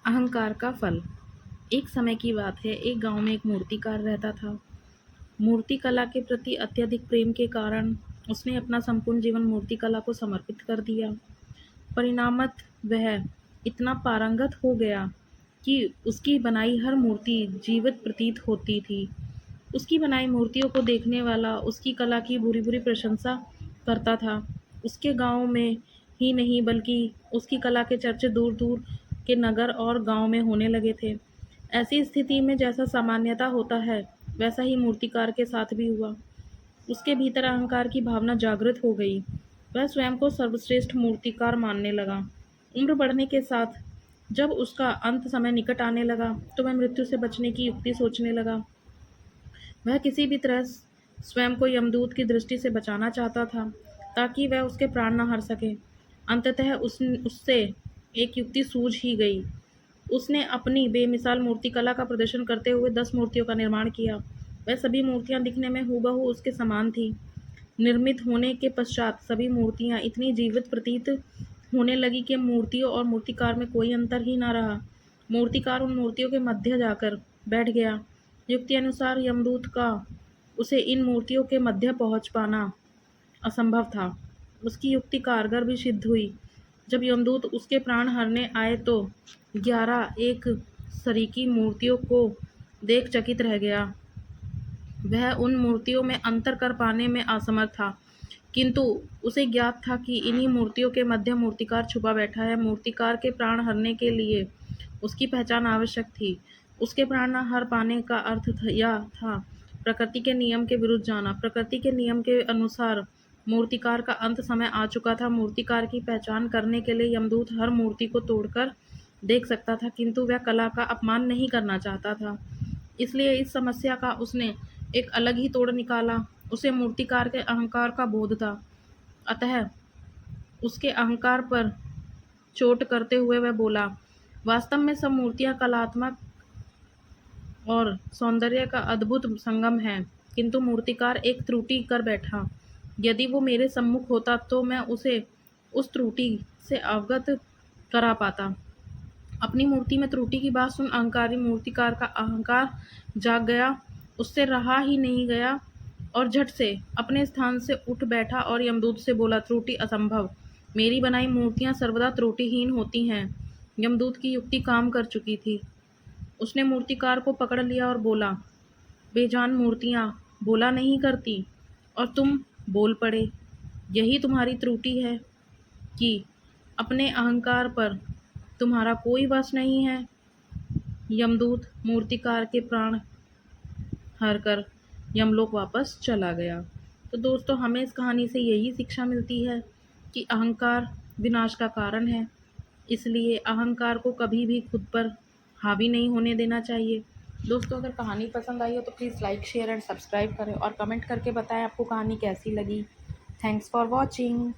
अहंकार का फल। एक समय की बात है, एक गांव में एक मूर्तिकार रहता था। मूर्ति कला के प्रति अत्यधिक प्रेम के कारण उसने अपना संपूर्ण जीवन मूर्ति कला को समर्पित कर दिया। परिणामत वह इतना पारंगत हो गया कि उसकी बनाई हर मूर्ति जीवित प्रतीत होती थी। उसकी बनाई मूर्तियों को देखने वाला उसकी कला की बुरी-बुरी प्रशंसा करता था। उसके गाँव में ही नहीं बल्कि उसकी कला के चर्चे दूर-दूर के नगर और गाँव में होने लगे थे। ऐसी स्थिति में जैसा सामान्यतः होता है, वैसा ही मूर्तिकार के साथ भी हुआ। उसके भीतर अहंकार की भावना जागृत हो गई। वह स्वयं को सर्वश्रेष्ठ मूर्तिकार मानने लगा। उम्र बढ़ने के साथ जब उसका अंत समय निकट आने लगा, तो वह मृत्यु से बचने की युक्ति सोचने लगा। वह किसी भी तरह स्वयं को यमदूत की दृष्टि से बचाना चाहता था, ताकि वह उसके प्राण न हर सके। अंततः उससे एक युक्ति सूझ ही गई। उसने अपनी बेमिसाल मूर्तिकला का प्रदर्शन करते हुए 10 मूर्तियों का निर्माण किया। वह सभी मूर्तियां दिखने में हूबहू उसके समान थीं। निर्मित होने के पश्चात सभी मूर्तियां इतनी जीवित प्रतीत होने लगी कि मूर्तियों और मूर्तिकार में कोई अंतर ही न रहा। मूर्तिकार उन मूर्तियों के मध्य जाकर बैठ गया। युक्ति अनुसार यमदूत का उसे इन मूर्तियों के मध्य पहुंच पाना असंभव था। उसकी युक्ति कारगर भी सिद्ध हुई। जब यमदूत उसके प्राण हरने आए तो 11 एक सरीकी मूर्तियों को देख चकित रह गया। वह उन मूर्तियों में अंतर कर पाने में असमर्थ था, किंतु उसे ज्ञात था कि इन्हीं मूर्तियों के मध्य मूर्तिकार छुपा बैठा है। मूर्तिकार के प्राण हरने के लिए उसकी पहचान आवश्यक थी। उसके प्राण न हर पाने का अर्थ यह था प्रकृति के नियम के विरुद्ध जाना। प्रकृति के नियम के अनुसार मूर्तिकार का अंत समय आ चुका था। मूर्तिकार की पहचान करने के लिए यमदूत हर मूर्ति को तोड़कर देख सकता था, किंतु वह कला का अपमान नहीं करना चाहता था। इसलिए इस समस्या का उसने एक अलग ही तोड़ निकाला। उसे मूर्तिकार के अहंकार का बोध था, अतः उसके अहंकार पर चोट करते हुए वह बोला, वास्तव में सब मूर्तियां कलात्मक और सौंदर्य का अद्भुत संगम है, किंतु मूर्तिकार एक त्रुटि कर बैठा। यदि वो मेरे सम्मुख होता तो मैं उसे उस त्रुटि से अवगत करा पाता। अपनी मूर्ति में त्रुटि की बात सुन अहंकारी मूर्तिकार का अहंकार जाग गया। उससे रहा ही नहीं गया और झट से अपने स्थान से उठ बैठा और यमदूत से बोला, त्रुटि असंभव। मेरी बनाई मूर्तियां सर्वदा त्रुटिहीन होती हैं। यमदूत की युक्ति काम कर चुकी थी। उसने मूर्तिकार को पकड़ लिया और बोला, बेजान मूर्तियां बोला नहीं करती और तुम बोल पड़े। यही तुम्हारी त्रुटि है कि अपने अहंकार पर तुम्हारा कोई वश नहीं है। यमदूत मूर्तिकार के प्राण हरकर यमलोक वापस चला गया। तो दोस्तों, हमें इस कहानी से यही शिक्षा मिलती है कि अहंकार विनाश का कारण है। इसलिए अहंकार को कभी भी खुद पर हावी नहीं होने देना चाहिए। दोस्तों, अगर कहानी पसंद आई हो तो please like, share and subscribe करें और कमेंट करके बताएं आपको कहानी कैसी लगी। Thanks for watching.